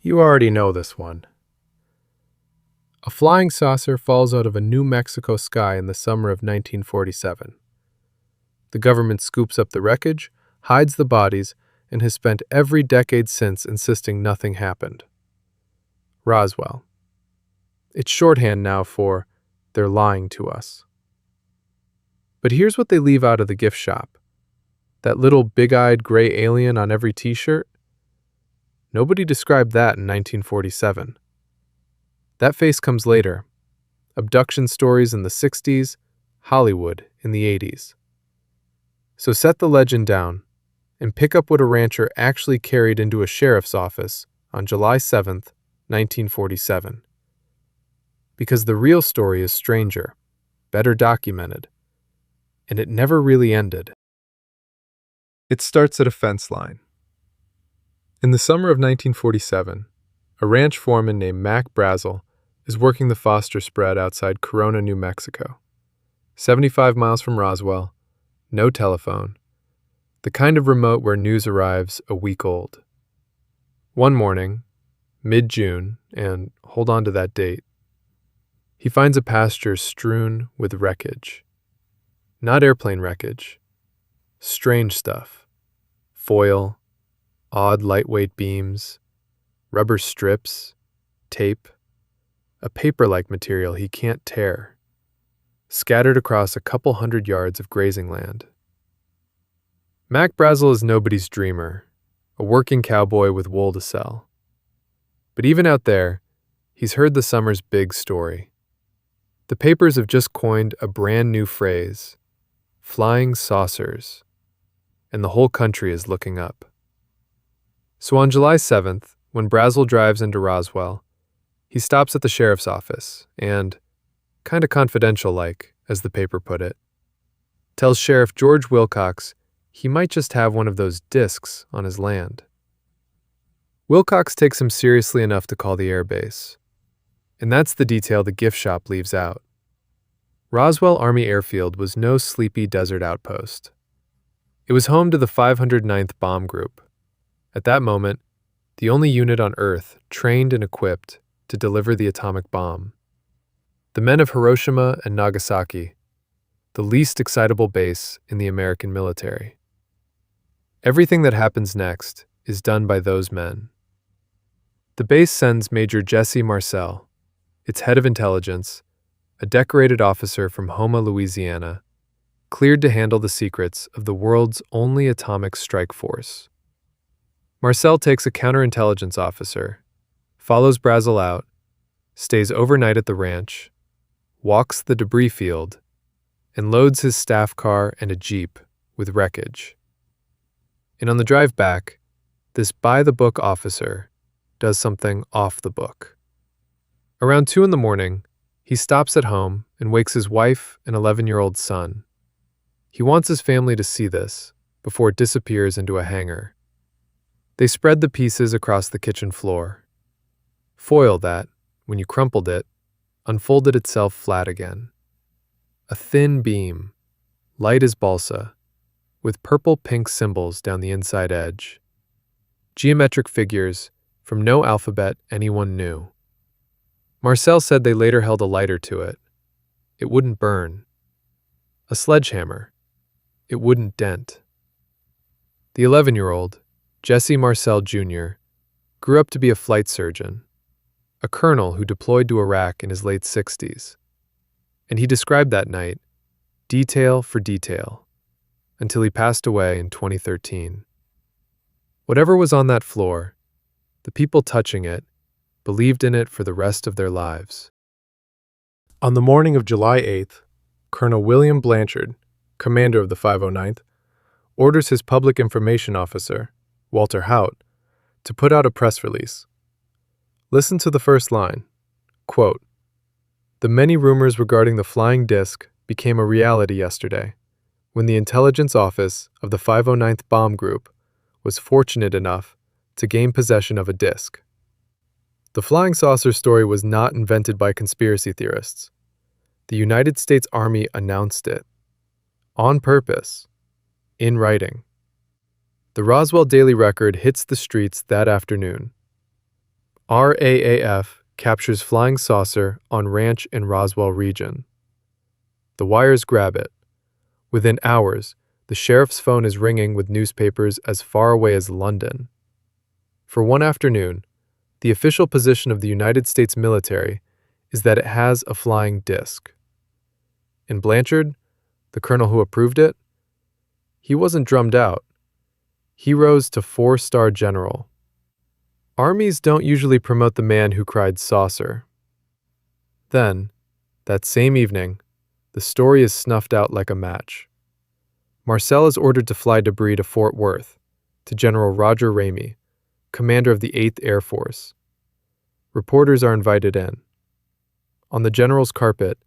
You already know this one. A flying saucer falls out of a New Mexico sky in the summer of 1947. The government scoops up the wreckage, hides the bodies, and has spent every decade since insisting nothing happened. Roswell. It's shorthand now for, they're lying to us. But here's what they leave out of the gift shop. That little big-eyed gray alien on every t-shirt? Nobody described that in 1947. That face comes later. Abduction stories in the 60s, Hollywood in the 80s. So set the legend down and pick up what a rancher actually carried into a sheriff's office on July 7th, 1947. Because the real story is stranger, better documented, and it never really ended. It starts at a fence line. In the summer of 1947, a ranch foreman named Mac Brazel is working the Foster spread outside Corona, New Mexico. 75 miles from Roswell, no telephone, the kind of remote where news arrives a week old. One morning, mid-June, and hold on to that date, he finds a pasture strewn with wreckage. Not airplane wreckage. Strange stuff. Foil, odd lightweight beams, rubber strips, tape, a paper-like material he can't tear, scattered across a couple hundred yards of grazing land. Mac Brazel is nobody's dreamer, a working cowboy with wool to sell. But even out there, he's heard the summer's big story. The papers have just coined a brand new phrase, flying saucers, and the whole country is looking up. So on July 7th, when Brazel drives into Roswell, he stops at the sheriff's office and, kinda confidential-like, as the paper put it, tells Sheriff George Wilcox he might just have one of those discs on his land. Wilcox takes him seriously enough to call the airbase. And that's the detail the gift shop leaves out. Roswell Army Airfield was no sleepy desert outpost. It was home to the 509th Bomb Group. At that moment, the only unit on Earth trained and equipped to deliver the atomic bomb. The men of Hiroshima and Nagasaki, the least excitable base in the American military. Everything that happens next is done by those men. The base sends Major Jesse Marcel, its head of intelligence, a decorated officer from Houma, Louisiana, cleared to handle the secrets of the world's only atomic strike force. Marcel takes a counterintelligence officer, follows Brazel out, stays overnight at the ranch, walks the debris field, and loads his staff car and a jeep with wreckage. And on the drive back, this by-the-book officer does something off the book. Around 2 a.m, he stops at home and wakes his wife and 11-year-old son. He wants his family to see this before it disappears into a hangar. They spread the pieces across the kitchen floor. Foil that, when you crumpled it, unfolded itself flat again. A thin beam, light as balsa, with purple-pink symbols down the inside edge. Geometric figures from no alphabet anyone knew. Marcel said they later held a lighter to it. It wouldn't burn. A sledgehammer. It wouldn't dent. The 11-year-old, Jesse Marcel Jr., grew up to be a flight surgeon, a colonel who deployed to Iraq in his late 60s. And he described that night, detail for detail, until he passed away in 2013. Whatever was on that floor, the people touching it believed in it for the rest of their lives. On the morning of July 8th, Colonel William Blanchard, commander of the 509th, orders his public information officer, Walter Haut, to put out a press release. Listen to the first line. Quote, "The many rumors regarding the flying disc became a reality yesterday, when the intelligence office of the 509th Bomb Group was fortunate enough to gain possession of a disc. The flying saucer story was not invented by conspiracy theorists. The United States Army announced it. On purpose. In writing. The Roswell Daily Record hits the streets that afternoon. RAAF captures flying saucer on ranch in Roswell region. The wires grab it. Within hours, the sheriff's phone is ringing with newspapers as far away as London. For one afternoon, the official position of the United States military is that it has a flying disc. In Blanchard, the colonel who approved it, he wasn't drummed out. He rose to 4-star general. Armies don't usually promote the man who cried saucer. Then, that same evening, the story is snuffed out like a match. Marcel is ordered to fly debris to Fort Worth, to General Roger Ramey, commander of the 8th Air Force. Reporters are invited in. On the general's carpet,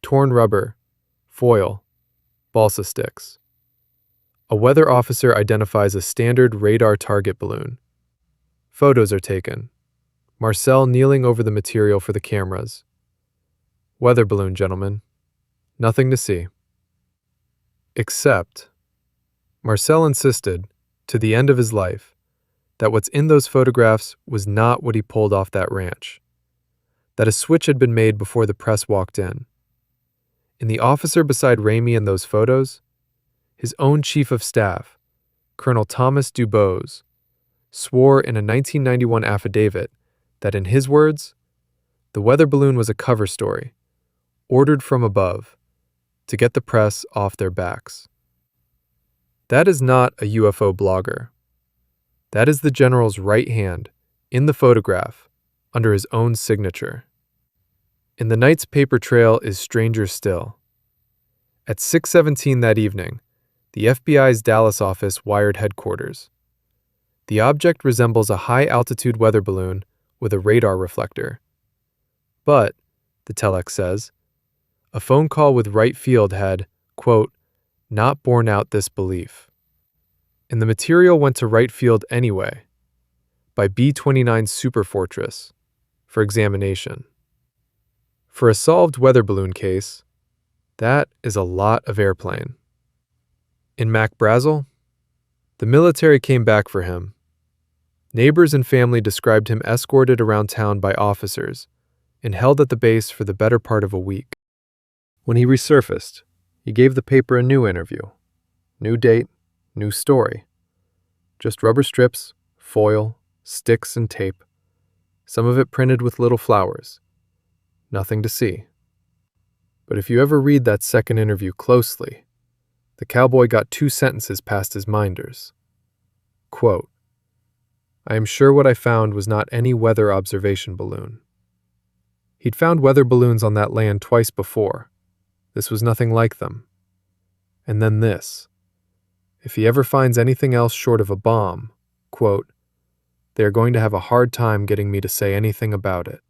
torn rubber, foil, balsa sticks. A weather officer identifies a standard radar target balloon. Photos are taken. Marcel kneeling over the material for the cameras. Weather balloon, gentlemen. Nothing to see. Except, Marcel insisted, to the end of his life, that what's in those photographs was not what he pulled off that ranch. That a switch had been made before the press walked in. In the officer beside Ramey in those photos, his own chief of staff, Colonel Thomas Dubose, swore in a 1991 affidavit that, in his words, the weather balloon was a cover story, ordered from above, to get the press off their backs. That is not a UFO blogger. That is the general's right hand, in the photograph, under his own signature. In the night's paper trail is stranger still. At 6:17 that evening, the FBI's Dallas office wired headquarters. The object resembles a high-altitude weather balloon with a radar reflector. But, the telex says, a phone call with Wright Field had, quote, not borne out this belief. And the material went to Wright Field anyway, by B-29 Superfortress, for examination. For a solved weather balloon case, that is a lot of airplane. In Mac Brazel, the military came back for him. Neighbors and family described him escorted around town by officers and held at the base for the better part of a week. When he resurfaced, he gave the paper a new interview. New date, new story. Just rubber strips, foil, sticks, and tape. Some of it printed with little flowers. Nothing to see. But if you ever read that second interview closely, the cowboy got 2 sentences past his minders. Quote, I am sure what I found was not any weather observation balloon. He'd found weather balloons on that land twice before. This was nothing like them. And then this. If he ever finds anything else short of a bomb, quote, they are going to have a hard time getting me to say anything about it.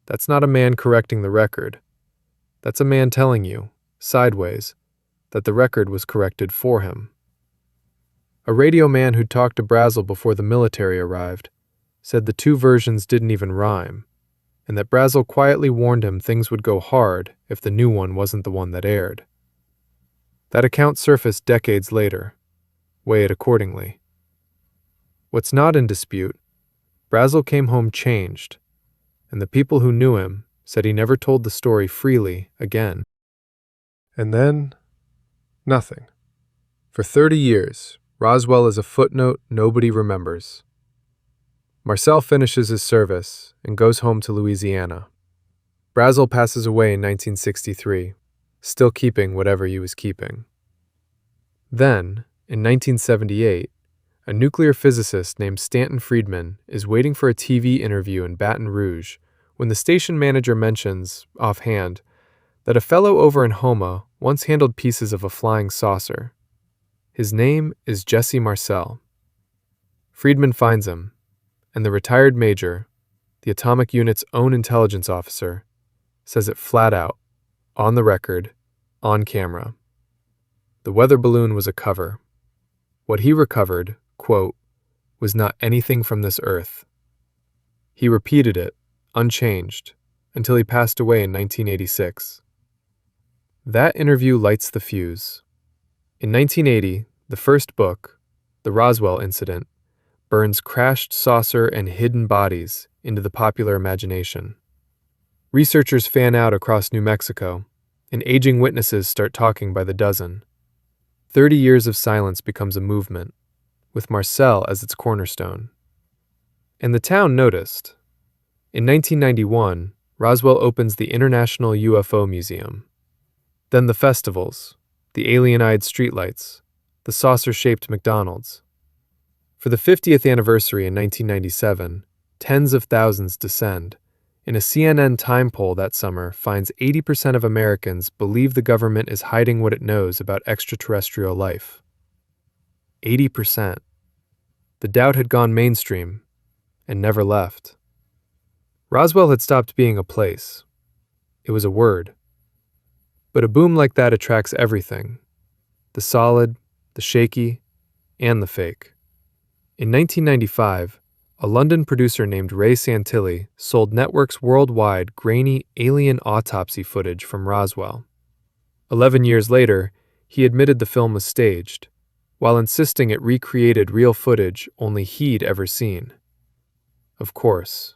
That's not a man correcting the record. That's a man telling you, sideways, that the record was corrected for him. A radio man who talked to Brazel before the military arrived said the 2 versions didn't even rhyme, and that Brazel quietly warned him things would go hard if the new one wasn't the one that aired. That account surfaced decades later. Weigh it accordingly. What's not in dispute, Brazel came home changed, and the people who knew him said he never told the story freely again. And then, nothing. For 30 years, Roswell is a footnote nobody remembers. Marcel finishes his service and goes home to Louisiana. Brazel passes away in 1963, still keeping whatever he was keeping. Then, in 1978, a nuclear physicist named Stanton Friedman is waiting for a TV interview in Baton Rouge when the station manager mentions, offhand, that a fellow over in Homa once handled pieces of a flying saucer. His name is Jesse Marcel. Friedman finds him, and the retired major, the atomic unit's own intelligence officer, says it flat out, on the record, on camera. The weather balloon was a cover. What he recovered, quote, was not anything from this earth. He repeated it, unchanged, until he passed away in 1986. That interview lights the fuse. In 1980, the first book, The Roswell Incident, burns crashed saucer and hidden bodies into the popular imagination. Researchers fan out across New Mexico, and aging witnesses start talking by the dozen. 30 years of silence becomes a movement, with Marcel as its cornerstone. And the town noticed. In 1991, Roswell opens the International UFO Museum. Then the festivals, the alien-eyed streetlights, the saucer-shaped McDonald's. For the 50th anniversary in 1997, tens of thousands descend, and a CNN Time poll that summer finds 80% of Americans believe the government is hiding what it knows about extraterrestrial life. 80%. The doubt had gone mainstream and never left. Roswell had stopped being a place. It was a word. But a boom like that attracts everything: the solid, the shaky, and the fake. In 1995, a London producer named Ray Santilli sold networks worldwide grainy alien autopsy footage from Roswell. 11 years later, he admitted the film was staged, while insisting it recreated real footage only he'd ever seen. Of course.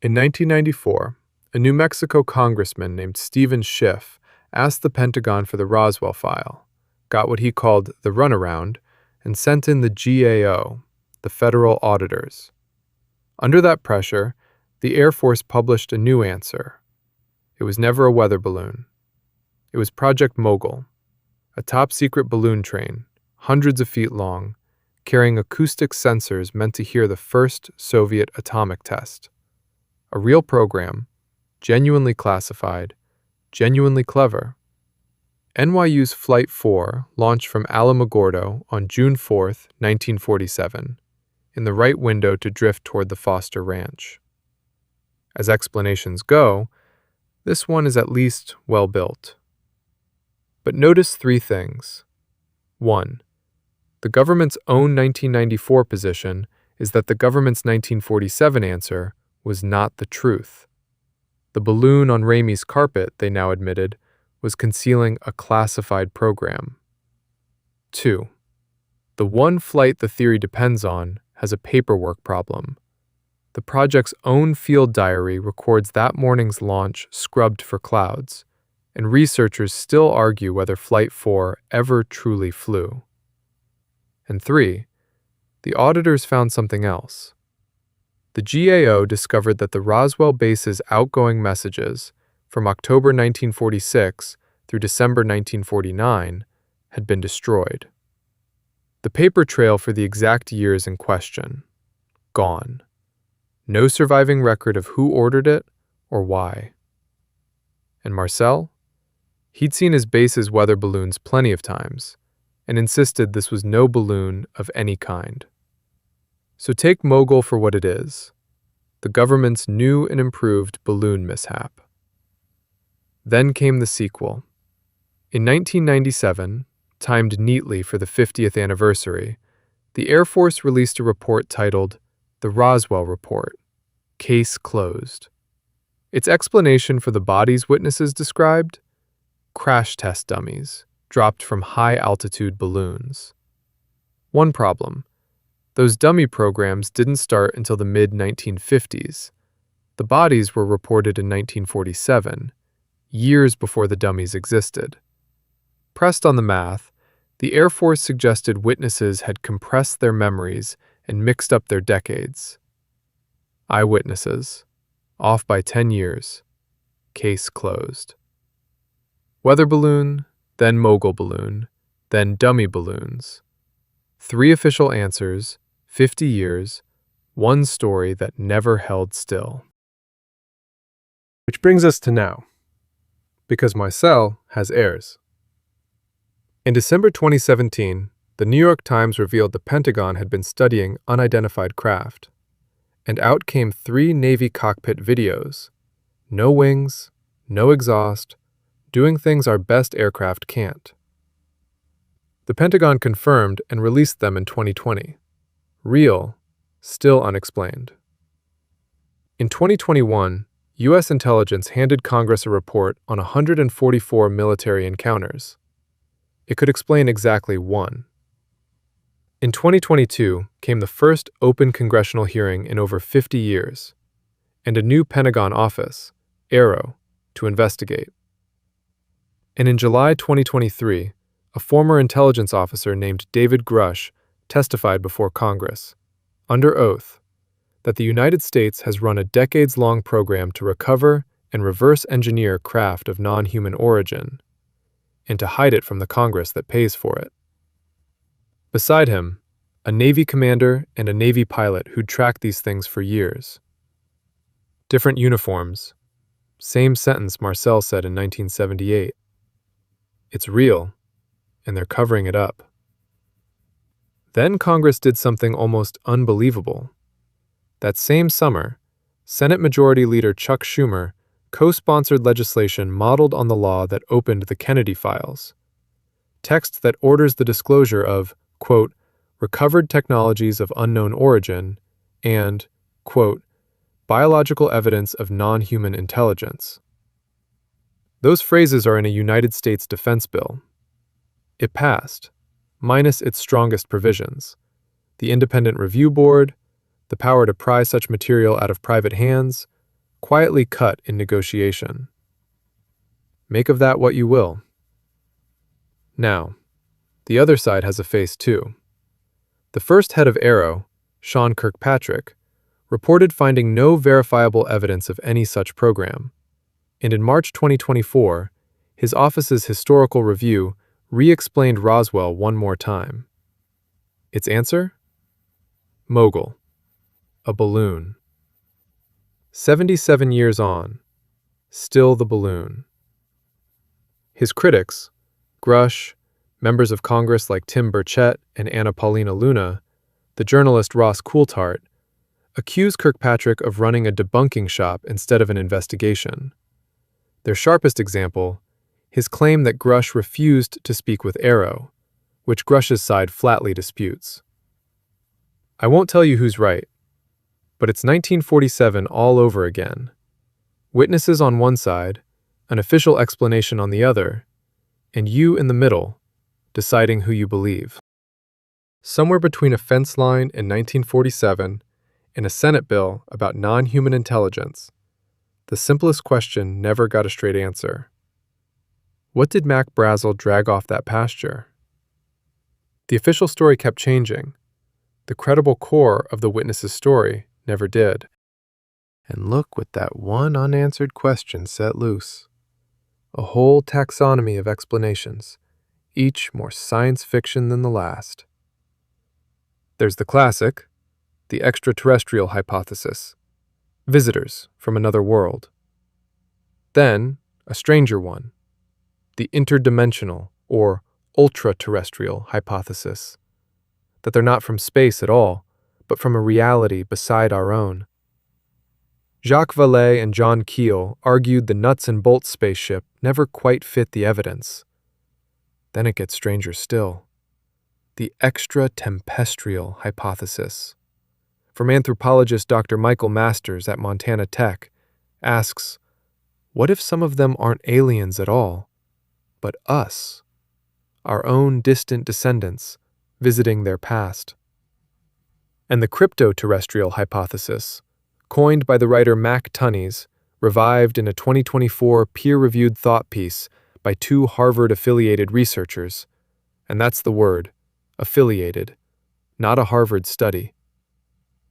In 1994, a New Mexico congressman named Stephen Schiff asked the Pentagon for the Roswell file, got what he called the runaround, and sent in the GAO, the federal auditors. Under that pressure, the Air Force published a new answer. It was never a weather balloon. It was Project Mogul, a top-secret balloon train, hundreds of feet long, carrying acoustic sensors meant to hear the first Soviet atomic test. A real program, genuinely classified, genuinely clever. NYU's Flight 4 launched from Alamogordo on June 4, 1947, in the right window to drift toward the Foster Ranch. As explanations go, this one is at least well built. But notice three things. 1. The government's own 1994 position is that the government's 1947 answer was not the truth. The balloon on Ramey's carpet, they now admitted, was concealing a classified program. 2. The one flight the theory depends on has a paperwork problem. The project's own field diary records that morning's launch scrubbed for clouds, and researchers still argue whether Flight 4 ever truly flew. And 3. The auditors found something else. The GAO discovered that the Roswell base's outgoing messages from October 1946 through December 1949 had been destroyed. The paper trail for the exact years in question, gone. No surviving record of who ordered it or why. And Marcel? He'd seen his base's weather balloons plenty of times, and insisted this was no balloon of any kind. So take Mogul for what it is, the government's new and improved balloon mishap. Then came the sequel. In 1997, timed neatly for the 50th anniversary, the Air Force released a report titled The Roswell Report, Case Closed. Its explanation for the bodies witnesses described? Crash test dummies, dropped from high-altitude balloons. One problem: those dummy programs didn't start until the mid-1950s. The bodies were reported in 1947, years before the dummies existed. Pressed on the math, the Air Force suggested witnesses had compressed their memories and mixed up their decades. Eyewitnesses, off by 10 years. Case closed. Weather balloon, then mogul balloon, then dummy balloons. 3 official answers, 50 years, one story that never held still. Which brings us to now, because Marcel has heirs. In December 2017, the New York Times revealed the Pentagon had been studying unidentified craft, and out came 3 Navy cockpit videos. No wings, no exhaust, doing things our best aircraft can't. The Pentagon confirmed and released them in 2020. Real, still unexplained. In 2021, U.S. intelligence handed Congress a report on 144 military encounters. It could explain exactly one. In 2022 came the first open congressional hearing in over 50 years, and a new Pentagon office, AARO, to investigate. And in July 2023, a former intelligence officer named David Grush testified before Congress, under oath, that the United States has run a decades-long program to recover and reverse engineer craft of non-human origin, and to hide it from the Congress that pays for it. Beside him, a Navy commander and a Navy pilot who'd tracked these things for years. Different uniforms. Same sentence Marcel said in 1978. It's real, and they're covering it up. Then Congress did something almost unbelievable. That same summer, Senate Majority Leader Chuck Schumer co-sponsored legislation modeled on the law that opened the Kennedy files. Text that orders the disclosure of, quote, recovered technologies of unknown origin and, quote, biological evidence of non-human intelligence. Those phrases are in a United States defense bill. It passed, minus its strongest provisions: the Independent Review Board, the power to pry such material out of private hands, quietly cut in negotiation. Make of that what you will. Now, the other side has a face too. The first head of AARO, Sean Kirkpatrick, reported finding no verifiable evidence of any such program, and in March 2024, his office's historical review re-explained Roswell one more time. Its answer? Mogul. A balloon. 77 years on, still the balloon. His critics, Grush, members of Congress like Tim Burchett and Anna Paulina Luna, the journalist Ross Coulthart, accuse Kirkpatrick of running a debunking shop instead of an investigation. Their sharpest example, his claim that Grush refused to speak with AARO, which Grush's side flatly disputes. I won't tell you who's right, but it's 1947 all over again. Witnesses on one side, an official explanation on the other, and you in the middle, deciding who you believe. Somewhere between a fence line in 1947 and a Senate bill about non-human intelligence, the simplest question never got a straight answer. What did Mac Brazel drag off that pasture? The official story kept changing. The credible core of the witness's story never did. And look what that one unanswered question set loose. A whole taxonomy of explanations, each more science fiction than the last. There's the classic, the extraterrestrial hypothesis, visitors from another world. Then, a stranger one, the interdimensional or ultra-terrestrial hypothesis, that they're not from space at all, but from a reality beside our own. Jacques Vallée and John Keel argued the nuts and bolts spaceship never quite fit the evidence. Then it gets stranger still. The extraterrestrial hypothesis, from anthropologist Dr. Michael Masters at Montana Tech, asks, what if some of them aren't aliens at all, but us, our own distant descendants, visiting their past? And the crypto-terrestrial hypothesis, coined by the writer Mac Tunney's, revived in a 2024 peer-reviewed thought piece by two Harvard-affiliated researchers, and that's the word, affiliated, not a Harvard study.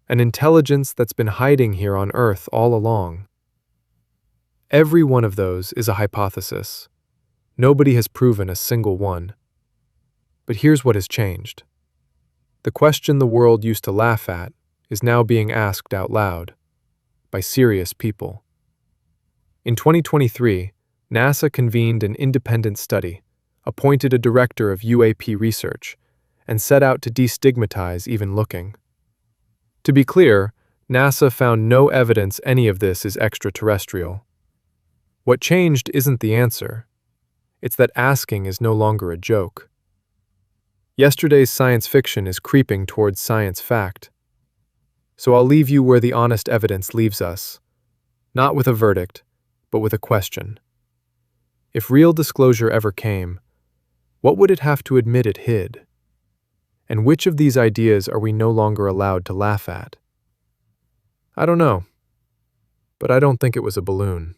An intelligence that's been hiding here on Earth all along. Every one of those is a hypothesis. Nobody has proven a single one. But here's what has changed. The question the world used to laugh at is now being asked out loud, by serious people. In 2023, NASA convened an independent study, appointed a director of UAP research, and set out to destigmatize even looking. To be clear, NASA found no evidence any of this is extraterrestrial. What changed isn't the answer. It's that asking is no longer a joke. Yesterday's science fiction is creeping towards science fact. So I'll leave you where the honest evidence leaves us, not with a verdict, but with a question. If real disclosure ever came, what would it have to admit it hid? And which of these ideas are we no longer allowed to laugh at? I don't know, but I don't think it was a balloon.